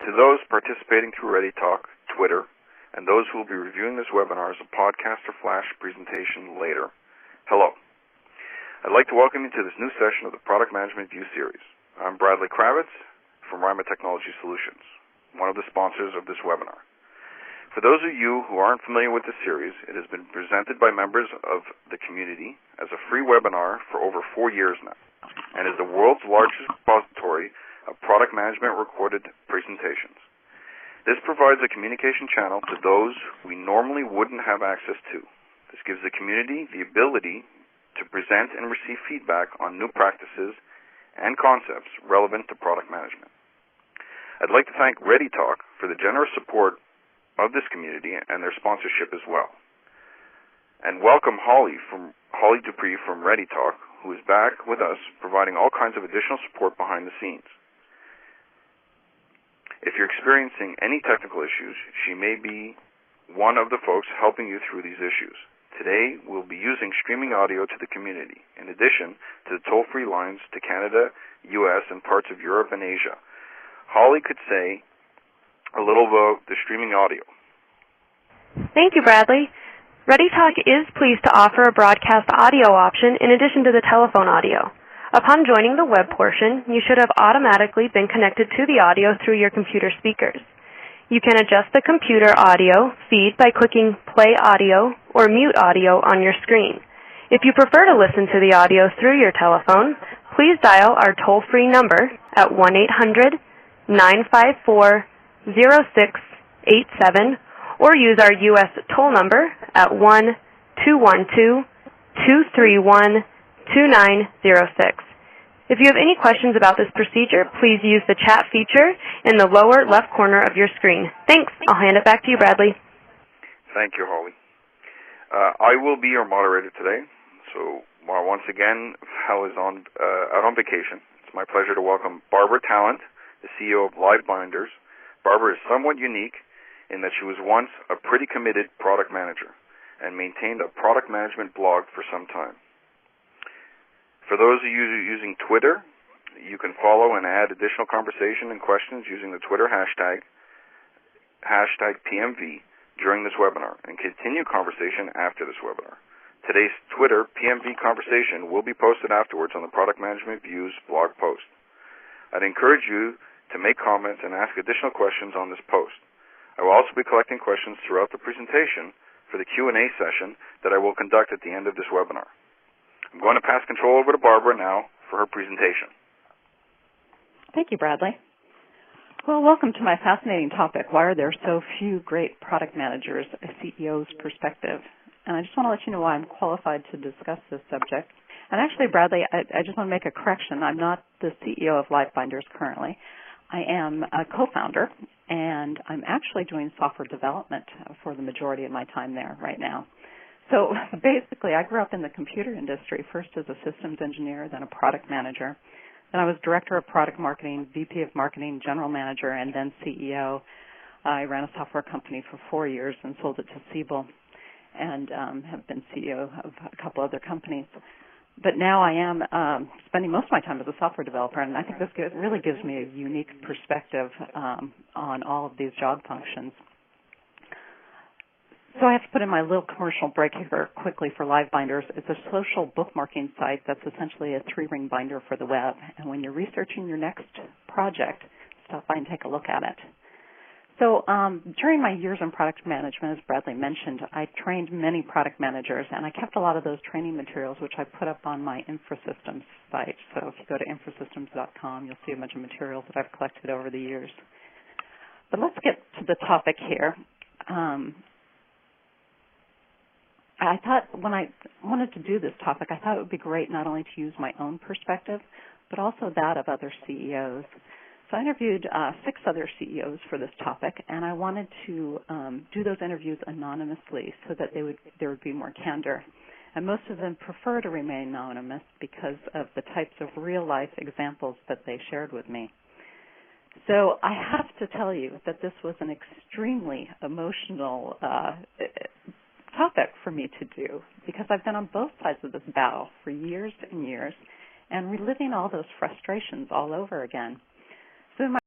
to those participating through ReadyTalk, Twitter, and those who will be reviewing this webinar as a podcast or flash presentation later, hello. I'd like to welcome you to this new session of the Product Management View series. I'm Bradley Kravitz from Ryma Technology Solutions, one of the sponsors of this webinar. For those of you who aren't familiar with this series, it has been presented by members of the community as a free webinar for over 4 years now, and is the world's largest repository of product management recorded presentations. This provides a communication channel to those we normally wouldn't have access to. This gives the community the ability to present and receive feedback on new practices and concepts relevant to product management. I'd like to thank ReadyTalk for the generous support of this community and their sponsorship as well. And welcome Holly Dupree from ReadyTalk, who is back with us providing all kinds of additional support behind the scenes. If you're experiencing any technical issues, she may be one of the folks helping you through these issues. Today, we'll be using streaming audio to the community, in addition to the toll-free lines to Canada, U.S., and parts of Europe and Asia. Holly could say a little about the streaming audio. Thank you, Bradley. ReadyTalk is pleased to offer a broadcast audio option in addition to the telephone audio. Upon joining the web portion, you should have automatically been connected to the audio through your computer speakers. You can adjust the computer audio feed by clicking Play Audio or Mute Audio on your screen. If you prefer to listen to the audio through your telephone, please dial our toll-free number at 1-800-954-0687 or use our U.S. toll number at 1-212-231-2906. If you have any questions about this procedure, please use the chat feature in the lower left corner of your screen. Thanks. I'll hand it back to you, Bradley. Thank you, Holly. I will be your moderator today. So once again, Hal is out on vacation. It's my pleasure to welcome Barbara Tallent, the CEO of LiveBinders. Barbara is somewhat unique in that she was once a pretty committed product manager and maintained a product management blog for some time. For those of you using Twitter, you can follow and add additional conversation and questions using the Twitter hashtag PMV during this webinar and continue conversation after this webinar. Today's Twitter PMV conversation will be posted afterwards on the Product Management Views blog post. I'd encourage you to make comments and ask additional questions on this post. I will also be collecting questions throughout the presentation for the Q&A session that I will conduct at the end of this webinar. I'm going to pass control over to Barbara now for her presentation. Thank you, Bradley. Well, welcome to my fascinating topic, why are there so few great product managers, a CEO's perspective? And I just want to let you know why I'm qualified to discuss this subject. And actually, Bradley, I just want to make a correction. I'm not the CEO of LiveBinders currently. I am a co-founder, and I'm actually doing software development for the majority of my time there right now. So basically, I grew up in the computer industry, first as a systems engineer, then a product manager. Then I was director of product marketing, VP of marketing, general manager, and then CEO. I ran a software company for 4 years and sold it to Siebel, and have been CEO of a couple other companies. But now I am spending most of my time as a software developer, and I think this really gives me a unique perspective on all of these job functions. So I have to put in my little commercial break here quickly for LiveBinders. It's a social bookmarking site that's essentially a 3-ring binder for the web. And when you're researching your next project, stop by and take a look at it. So during my years in product management, as Bradley mentioned, I trained many product managers, and I kept a lot of those training materials, which I put up on my InfraSystems site. So if you go to infrasystems.com, you'll see a bunch of materials that I've collected over the years. But let's get to the topic here. I thought when I wanted to do this topic, I thought it would be great not only to use my own perspective, but also that of other CEOs. So I interviewed 6 other CEOs for this topic, and I wanted to do those interviews anonymously so that there would be more candor. And most of them prefer to remain anonymous because of the types of real-life examples that they shared with me. So I have to tell you that this was an extremely emotional topic for me to do because I've been on both sides of this battle for years and years and reliving all those frustrations all over again. So in my